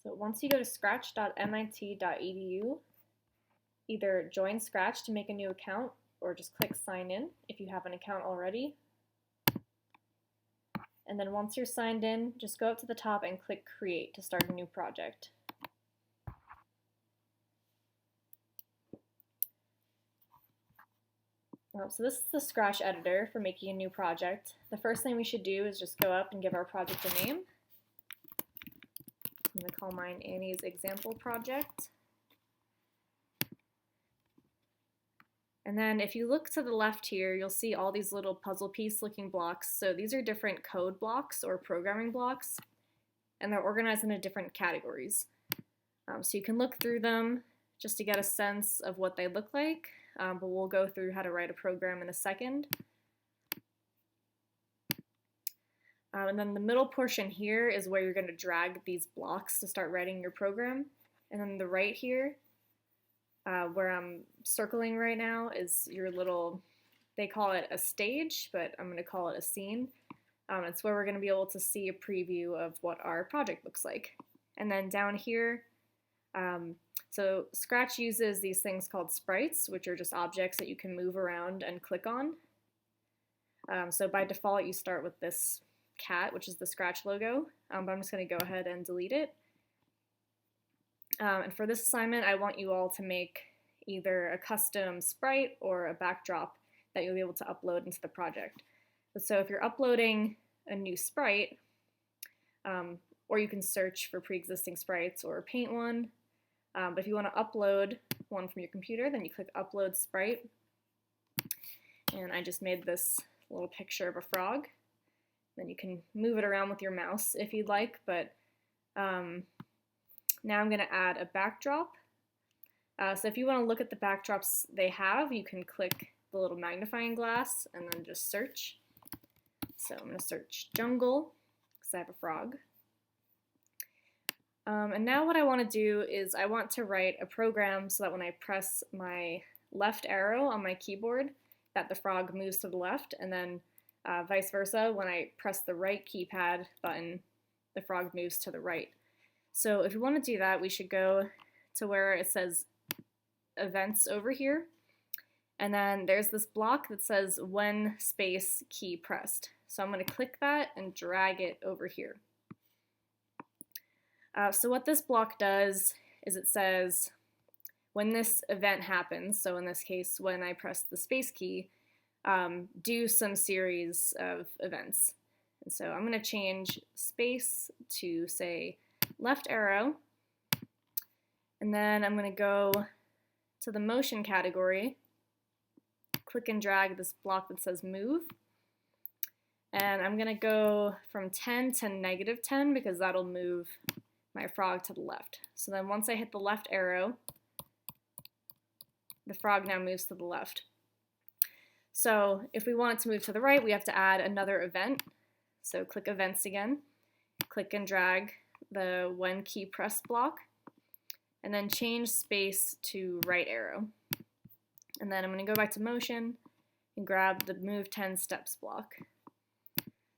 So once you go to scratch.mit.edu, either join Scratch to make a new account or just click sign in if you have an account already. And then once you're signed in, just go up to the top and click create to start a new project. So this is the Scratch editor for making a new project. The first thing we should do is just go up and give our project a name. I'm going to call mine Annie's Example Project. And then if you look to the left here, you'll see all these little puzzle piece looking blocks. So these are different code blocks or programming blocks, and they're organized into different categories. So you can look through them just to get a sense of what they look like, but we'll go through how to write a program in a second. And then the middle portion here is where you're going to drag these blocks to start writing your program. And then the right here, where I'm circling right now, is your little, they call it a stage, but I'm going to call it a scene. It's where we're going to be able to see a preview of what our project looks like. And then down here, so Scratch uses these things called sprites, which are just objects that you can move around and click on. So by default, you start with this cat, which is the Scratch logo, but I'm just going to go ahead and delete it. And for this assignment, I want you all to make either a custom sprite or a backdrop that you'll be able to upload into the project. So if you're uploading a new sprite, or you can search for pre-existing sprites or paint one, but if you want to upload one from your computer, then you click Upload Sprite. And I just made this little picture of a frog. Then you can move it around with your mouse if you'd like, but now I'm going to add a backdrop. So if you want to look at the backdrops they have, you can click the little magnifying glass and then just search. So I'm going to search jungle because I have a frog. And now what I want to do is I want to write a program so that when I press my left arrow on my keyboard, that the frog moves to the left, and then vice versa, when I press the right keypad button, the frog moves to the right. So if we want to do that, we should go to where it says events over here, and then there's this block that says when space key pressed. So I'm going to click that and drag it over here. So what this block does is it says when this event happens, so in this case when I press the space key, do some series of events. And so I'm going to change space to, say, left arrow, and then I'm going to go to the motion category, click and drag this block that says move, and I'm going to go from 10 to -10 because that'll move my frog to the left. So then once I hit the left arrow, the frog now moves to the left. So if we want it to move to the right, we have to add another event. So click events again, click and drag the when key press block, and then change space to right arrow. And then I'm going to go back to motion and grab the move 10 steps block.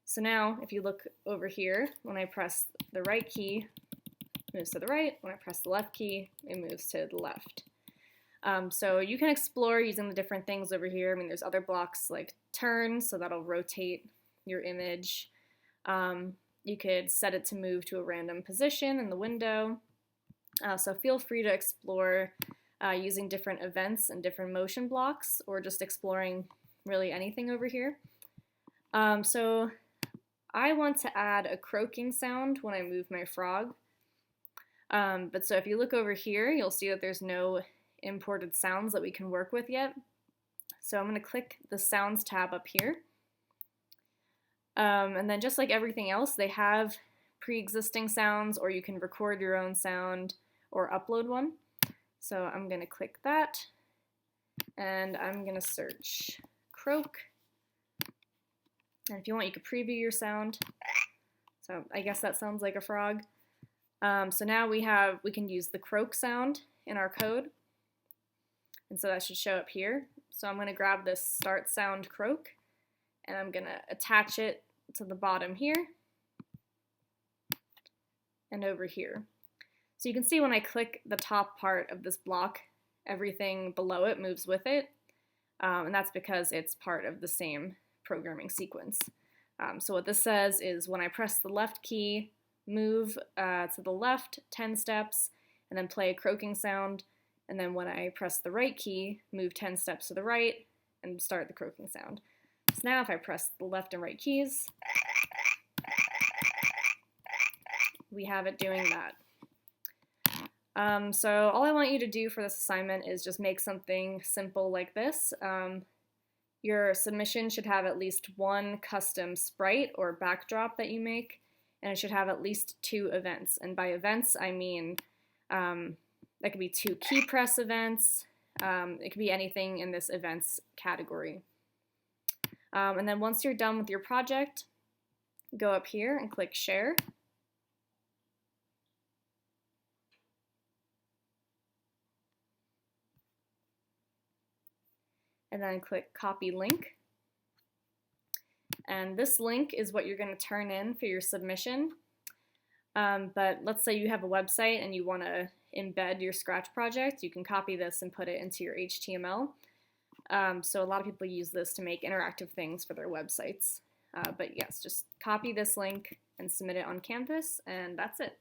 So now if you look over here, when I press the right key, it moves to the right. When I press the left key, it moves to the left. So you can explore using the different things over here. I mean, there's other blocks like turn, so that'll rotate your image. You could set it to move to a random position in the window. So feel free to explore using different events and different motion blocks, or just exploring really anything over here. So I want to add a croaking sound when I move my frog. But so if you look over here, you'll see that there's no imported sounds that we can work with yet. So I'm going to click the Sounds tab up here. And then just like everything else, they have pre-existing sounds, or you can record your own sound or upload one. So I'm going to click that, and I'm going to search croak. And if you want, you could preview your sound. So I guess that sounds like a frog. So now we can use the croak sound in our code. And so that should show up here. So I'm going to grab this start sound croak, and I'm going to attach it to the bottom here and over here. So you can see when I click the top part of this block, everything below it moves with it, and that's because it's part of the same programming sequence. So what this says is when I press the left key, move to the left 10 steps, and then play a croaking sound, and then when I press the right key, move 10 steps to the right, and start the croaking sound. So now if I press the left and right keys, we have it doing that. So all I want you to do for this assignment is just make something simple like this. Your submission should have at least one custom sprite or backdrop that you make, and it should have at least 2 events. And by events, I mean that could be 2 key press events. It could be anything in this events category. And then once you're done with your project, go up here and click Share. And then click Copy Link. And this link is what you're going to turn in for your submission. But let's say you have a website and you want to embed your Scratch project. You can copy this and put it into your HTML. So a lot of people use this to make interactive things for their websites. But yes, just copy this link and submit it on Canvas, and that's it.